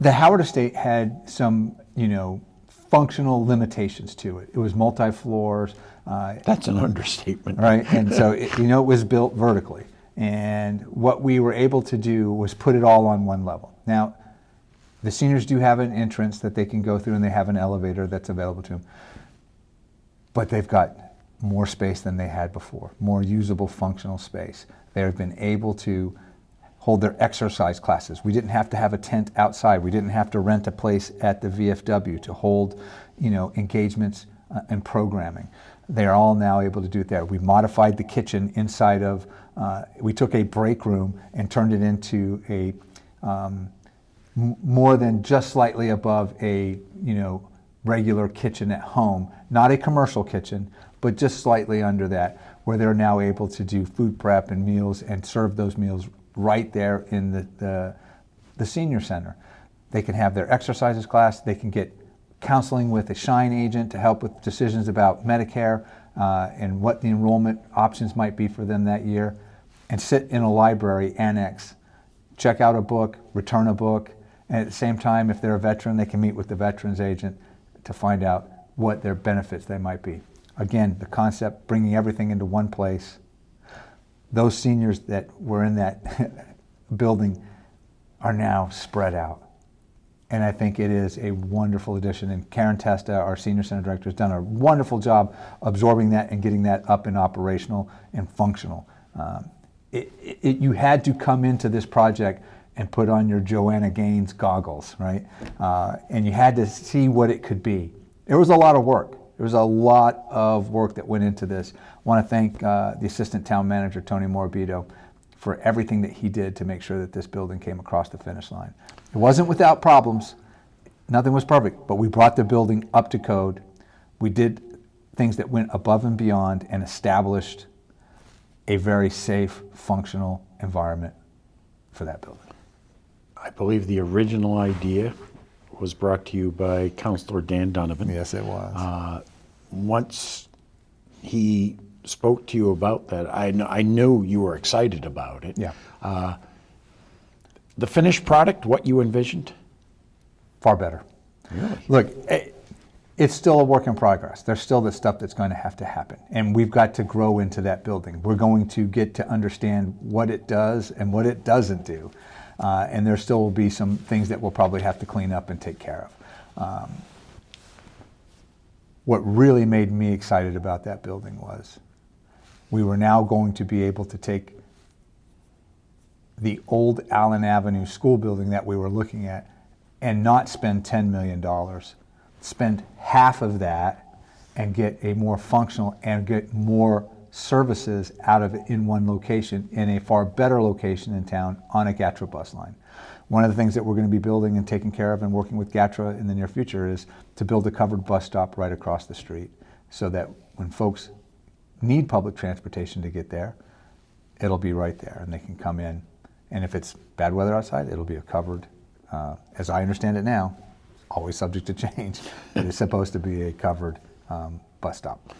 The Howard Estate had some, functional limitations to it. It was multi-floors. That's an understatement. Right? And so, it was built vertically. And what we were able to do was put it all on one level. Now, the seniors do have an entrance that they can go through, and they have an elevator that's available to them. But they've got more space than they had before, more usable, functional space. They've been able to hold their exercise classes. We didn't have to have a tent outside. We didn't have to rent a place at the VFW to hold, engagements and programming. They're all now able to do it there. We modified the kitchen inside of, we took a break room and turned it into a more than just slightly above a, regular kitchen at home, not a commercial kitchen, but just slightly under that, where they're now able to do food prep and meals and serve those meals right there in the senior center. They can have their exercises class, they can get counseling with a Shine agent to help with decisions about Medicare and what the enrollment options might be for them that year, and sit in a library annex, check out a book, return a book, and at the same time, if they're a veteran, they can meet with the veterans agent to find out what their benefits they might be. Again, the concept, bringing everything into one place. Those seniors that were in that building are now spread out. And I think it is a wonderful addition. And Karen Testa, our senior center director, has done a wonderful job absorbing that and getting that up and operational and functional. You had to come into this project and put on your Joanna Gaines goggles, right? And you had to see what it could be. It was a lot of work. There was a lot of work that went into this. I want to thank the assistant town manager, Tony Morabito, for everything that he did to make sure that this building came across the finish line. It wasn't without problems. Nothing was perfect, but we brought the building up to code. We did things that went above and beyond and established a very safe, functional environment for that building. I believe the original idea was brought to you by Councilor Dan Donovan. Yes, it was. Once he spoke to you about that, I know you were excited about it. Yeah. The finished product, what you envisioned? Far better. Really? Look, it's still a work in progress. There's still the stuff that's going to have to happen. And we've got to grow into that building. We're going to get to understand what it does and what it doesn't do. And there still will be some things that we'll probably have to clean up and take care of. What really made me excited about that building was we were now going to be able to take the old Allen Avenue school building that we were looking at and not spend $10 million, spend half of that and get a more functional and get more services out of it in one location, in a far better location in town on a GATRA bus line. One of the things that we're going to be building and taking care of and working with GATRA in the near future is to build a covered bus stop right across the street so that when folks need public transportation to get there, it'll be right there and they can come in. And if it's bad weather outside, it'll be a covered, as I understand it now, always subject to change, but it's supposed to be a covered bus stop.